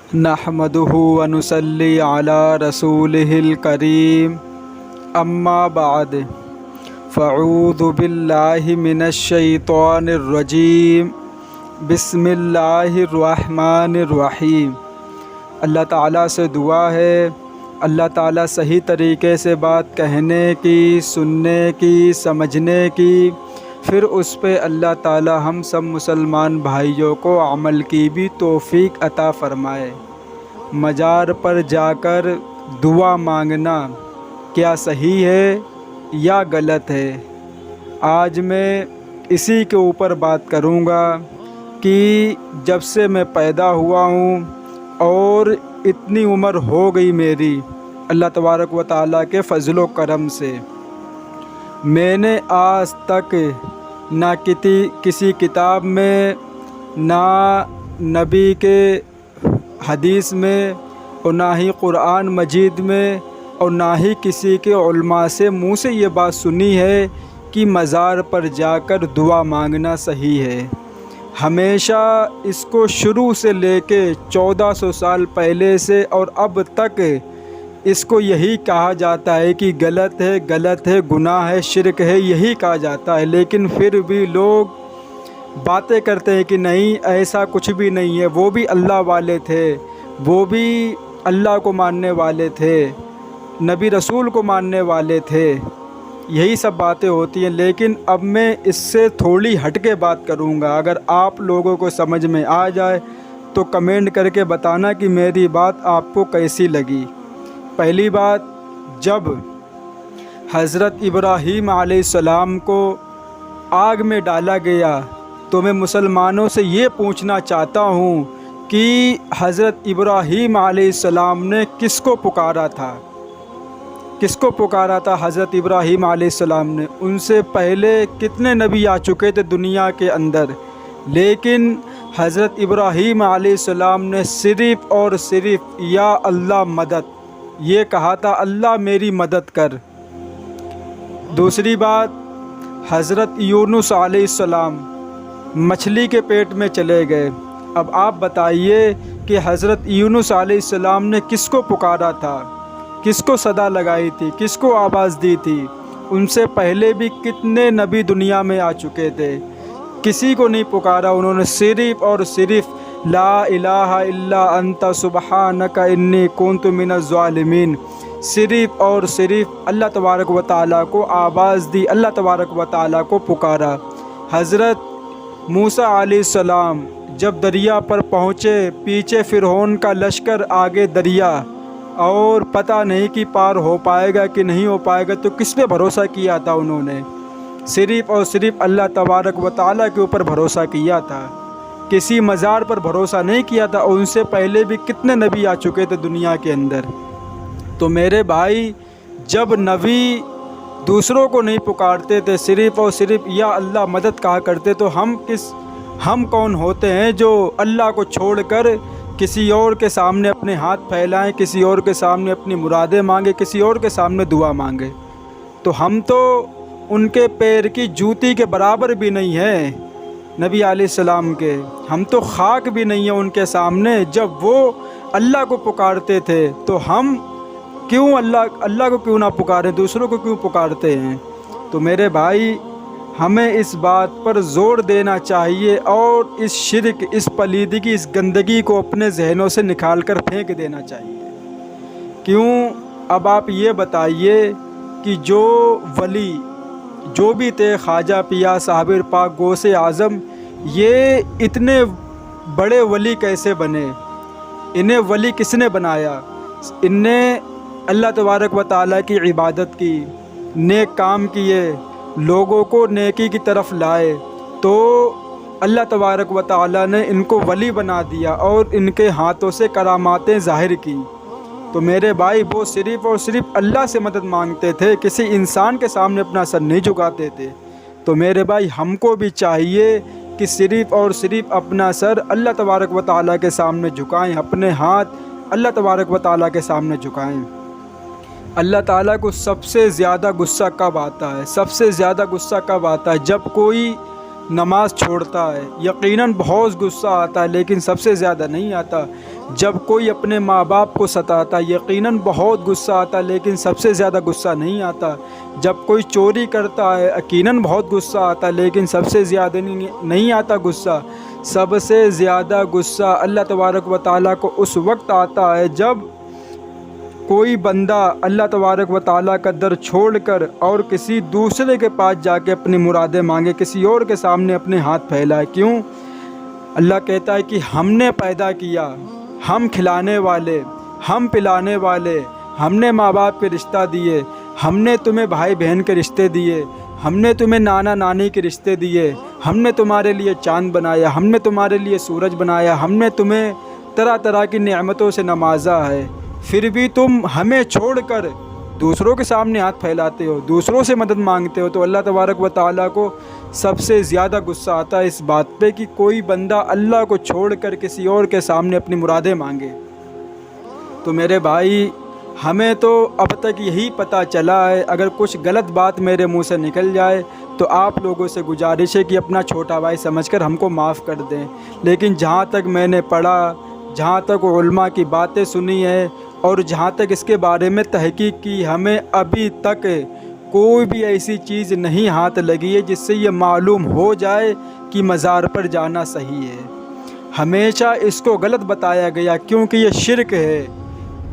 नहमदुहु व नुसल्ली अला रसूलिहिल करीम अम्मा बाद फ़अऊज़ु बिल्लाहि मिनश शैतानिर रजीम बिस्मिल्लाहिर रहमानिर रहीम। अल्लाह ताला से दुआ है अल्लाह ताला सही तरीके से बात कहने की, सुनने की, समझने की, फिर उस पे अल्लाह ताला हम सब मुसलमान भाइयों को अमल की भी तौफीक अता फ़रमाए। मज़ार पर जाकर दुआ मांगना क्या सही है या गलत है? आज मैं इसी के ऊपर बात करूँगा कि जब से मैं पैदा हुआ हूँ और इतनी उम्र हो गई मेरी, अल्लाह तबारक व तआला के फ़ज़्ल व करम से मैंने आज तक ना किसी किताब में, ना नबी के हदीस में, और ना ही कुरान मजीद में, और ना ही किसी के उलमा से मुँह से ये बात सुनी है कि मज़ार पर जाकर दुआ मांगना सही है। हमेशा इसको शुरू से लेके 1400 साल पहले से और अब तक इसको यही कहा जाता है कि गलत है, गुनाह है, शिरक है, यही कहा जाता है। लेकिन फिर भी लोग बातें करते हैं कि नहीं, ऐसा कुछ भी नहीं है, वो भी अल्लाह वाले थे, वो भी अल्लाह को मानने वाले थे, नबी रसूल को मानने वाले थे, यही सब बातें होती हैं। लेकिन अब मैं इससे थोड़ी हट के बात करूँगा। अगर आप लोगों को समझ में आ जाए तो कमेंट करके बताना कि मेरी बात आपको कैसी लगी। पहली बात, जब हज़रत इब्राहीम अलैहिस्सलाम को आग में डाला गया तो मैं मुसलमानों से ये पूछना चाहता हूँ कि हज़रत इब्राहीम अलैहिस्सलाम ने किसको पुकारा था? किसको पुकारा था हज़रत इब्राहीम अलैहिस्सलाम ने? उनसे पहले कितने नबी आ चुके थे दुनिया के अंदर, लेकिन हज़रत इब्राहीम अलैहिस्सलाम ने सिर्फ़ और सिर्फ़ या अल्लाह मदद ये कहा था, अल्लाह मेरी मदद कर। दूसरी बात, हज़रत यूनुस अलैहिस्सलाम मछली के पेट में चले गए। अब आप बताइए कि हज़रत यूनुस अलैहिस्सलाम ने किसको पुकारा था, किसको सदा लगाई थी, किसको आवाज़ दी थी? उनसे पहले भी कितने नबी दुनिया में आ चुके थे, किसी को नहीं पुकारा उन्होंने। सिर्फ़ और सिर्फ़ ला इलाहा इल्ला अंता सुबहानका इन्नी कुन्तु मिनज़ ज़ालिमीन, सिर्फ़ और सिर्फ़ अल्लाह तबारक व तआला को आवाज़ दी, अल्लाह तबारक व तआला को पुकारा। हज़रत मूसा अलैहिस्सलाम जब दरिया पर पहुँचे, पीछे फ़िरौन का लश्कर, आगे दरिया, और पता नहीं कि पार हो पाएगा कि नहीं हो पाएगा, तो किस पे भरोसा किया था उन्होंने? सिर्फ़ और सिर्फ़ अल्लाह तबारक व तआला के ऊपर भरोसा किया था, किसी मज़ार पर भरोसा नहीं किया था। और उनसे पहले भी कितने नबी आ चुके थे दुनिया के अंदर। तो मेरे भाई, जब नबी दूसरों को नहीं पुकारते थे, सिर्फ़ और सिर्फ़ या अल्लाह मदद कहा करते, तो हम कौन होते हैं जो अल्लाह को छोड़कर किसी और के सामने अपने हाथ फैलाएं, किसी और के सामने अपनी मुरादें मांगे, किसी और के सामने दुआ मांगे? तो हम तो उनके पैर की जूती के बराबर भी नहीं हैं, नबी अलैहिस्सलाम के। हम तो खाक भी नहीं है उनके सामने। जब वो अल्लाह को पुकारते थे तो हम क्यों अल्लाह को क्यों ना पुकारें, दूसरों को क्यों पुकारते हैं? तो मेरे भाई, हमें इस बात पर ज़ोर देना चाहिए और इस शिरक, इस पलीदगी, इस गंदगी को अपने जहनों से निकाल कर फेंक देना चाहिए। क्यों? अब आप ये बताइए कि जो वली, जो भी थे, ख्वाजा पिया साहिब पाक गौसे आज़म, ये इतने बड़े वली कैसे बने? इन्हें वली किसने बनाया? इनने अल्लाह तबारक व तआला की इबादत की, नेक काम किए, लोगों को नेकी की तरफ लाए, तो अल्लाह तबारक व तआला ने इनको वली बना दिया और इनके हाथों से करामातें ज़ाहिर की। तो मेरे भाई, वो सिर्फ़ और सिर्फ़ अल्लाह से मदद मांगते थे, किसी इंसान के सामने अपना सर नहीं झुकाते थे। तो मेरे भाई, हमको भी चाहिए कि सिर्फ़ और सिर्फ़ अपना सर अल्लाह तबारक व तआला के सामने झुकाएं, अपने हाथ अल्लाह तबारक व तआला के सामने झुकाएं। अल्लाह ताला को सबसे ज़्यादा गुस्सा कब आता है? सबसे ज़्यादा गुस्सा कब आता है? जब कोई نماز چھوڑتا ہے یقیناً بہت غصہ آتا ہے، لیکن سب سے زیادہ نہیں آتا جب کوئی اپنے ماں باپ کو ستاتا ہے۔ یقیناً بہت غصہ آتا ہے، لیکن سب سے زیادہ غصہ نہیں آتا جب کوئی چوری کرتا ہے۔ یقیناً بہت غصہ آتا ہے، لیکن سب سے زیادہ نہیں آتا غصہ۔ سب سے زیادہ غصہ اللہ تبارک و تعالیٰ کو اس وقت آتا ہے جب کوئی بندہ اللہ تبارک و تعالیٰ کا در چھوڑ کر اور کسی دوسرے کے پاس جا کے اپنی مرادیں مانگے، کسی اور کے سامنے اپنے ہاتھ پھیلائے۔ کیوں؟ اللہ کہتا ہے کہ ہم نے پیدا کیا، ہم کھلانے والے، ہم پلانے والے، ہم نے ماں باپ کے رشتہ دیے، ہم نے تمہیں بھائی بہن کے رشتے دیے، ہم نے تمہیں نانا نانی کے رشتے دیے، ہم نے تمہارے لیے چاند بنایا، ہم نے تمہارے لیے سورج بنایا، ہم نے تمہیں طرح طرح کی نعمتوں سے نوازا ہے، پھر بھی تم ہمیں چھوڑ کر دوسروں کے سامنے ہاتھ پھیلاتے ہو، دوسروں سے مدد مانگتے ہو۔ تو اللہ تبارک و تعالیٰ کو سب سے زیادہ غصہ آتا ہے اس بات پہ کہ کوئی بندہ اللہ کو چھوڑ کر کسی اور کے سامنے اپنی مرادیں مانگے۔ تو میرے بھائی، ہمیں تو اب تک یہی پتہ چلا ہے، اگر کچھ غلط بات میرے منہ سے نکل جائے تو آپ لوگوں سے گزارش ہے کہ اپنا چھوٹا بھائی سمجھ کر ہم کو معاف کر دیں۔ لیکن جہاں تک میں نے پڑھا، جہاں تک علماء کی باتیں سنی ہے اور جہاں تک اس کے بارے میں تحقیق کی، ہمیں ابھی تک کوئی بھی ایسی چیز نہیں ہاتھ لگی ہے جس سے یہ معلوم ہو جائے کہ مزار پر جانا صحیح ہے۔ ہمیشہ اس کو غلط بتایا گیا کیونکہ یہ شرک ہے۔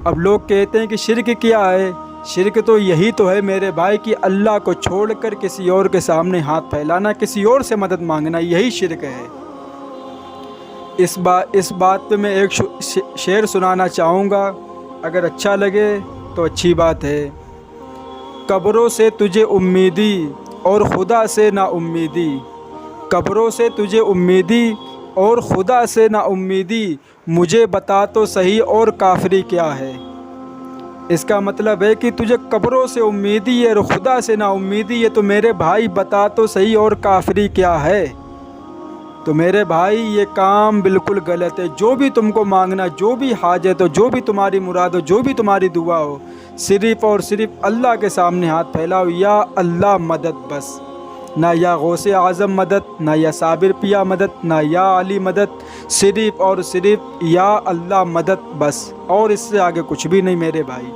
اب لوگ کہتے ہیں کہ شرک کیا ہے؟ شرک تو یہی تو ہے میرے بھائی کہ اللہ کو چھوڑ کر کسی اور کے سامنے ہاتھ پھیلانا، کسی اور سے مدد مانگنا، یہی شرک ہے۔ اس بات پہ میں ایک شعر سنانا چاہوں گا، اگر اچھا لگے تو اچھی بات ہے۔ قبروں سے تجھے امیدی اور خدا سے نا امیدی، قبروں سے تجھے امیدی اور خدا سے نا امیدی، مجھے بتا تو صحیح اور کافری کیا ہے۔ اس کا مطلب ہے کہ تجھے قبروں سے امیدی ہے اور خدا سے نا امیدی ہے، تو میرے بھائی بتا تو صحیح اور کافری کیا ہے۔ تو میرے بھائی، یہ کام بالکل غلط ہے۔ جو بھی تم کو مانگنا، جو بھی حاجت ہو، جو بھی تمہاری مراد ہو، جو بھی تمہاری دعا ہو، صرف اور صرف اللہ کے سامنے ہاتھ پھیلاؤ، یا اللہ مدد بس، نہ یا غوث اعظم مدد، نہ یا صابر پیا مدد، نہ یا علی مدد، صرف اور صرف یا اللہ مدد بس، اور اس سے آگے کچھ بھی نہیں میرے بھائی۔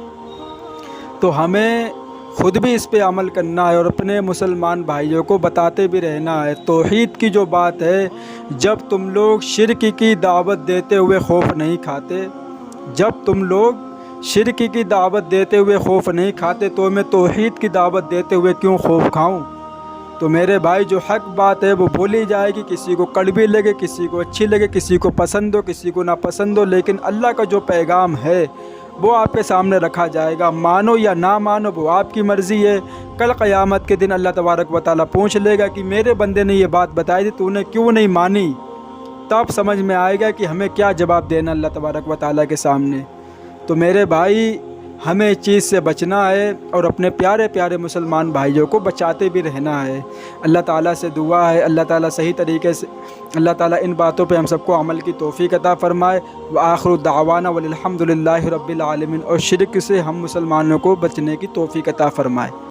تو ہمیں خود بھی اس پہ عمل کرنا ہے اور اپنے مسلمان بھائیوں کو بتاتے بھی رہنا ہے۔ توحید کی جو بات ہے، جب تم لوگ شرک کی دعوت دیتے ہوئے خوف نہیں کھاتے، جب تم لوگ شرک کی دعوت دیتے ہوئے خوف نہیں کھاتے، تو میں توحید کی دعوت دیتے ہوئے کیوں خوف کھاؤں؟ تو میرے بھائی، جو حق بات ہے وہ بولی جائے گی، کسی کو کڑوی لگے، کسی کو اچھی لگے، کسی کو پسند ہو، کسی کو ناپسند ہو، لیکن اللہ کا جو پیغام ہے وہ آپ کے سامنے رکھا جائے گا۔ مانو یا نہ مانو وہ آپ کی مرضی ہے۔ کل قیامت کے دن اللہ تبارک و تعالیٰ پوچھ لے گا کہ میرے بندے نے یہ بات بتائی تھی، تو نے کیوں نہیں مانی؟ تب سمجھ میں آئے گا کہ ہمیں کیا جواب دینا اللہ تبارک و تعالیٰ کے سامنے۔ تو میرے بھائی، ہمیں اس چیز سے بچنا ہے اور اپنے پیارے پیارے مسلمان بھائیوں کو بچاتے بھی رہنا ہے۔ اللہ تعالیٰ سے دعا ہے، اللہ تعالیٰ صحیح طریقے سے، اللہ تعالیٰ ان باتوں پہ ہم سب کو عمل کی توفیق عطا فرمائے۔ وآخر دعوانا والحمد للہ رب العالمین، اور شرک سے ہم مسلمانوں کو بچنے کی توفیق عطا فرمائے۔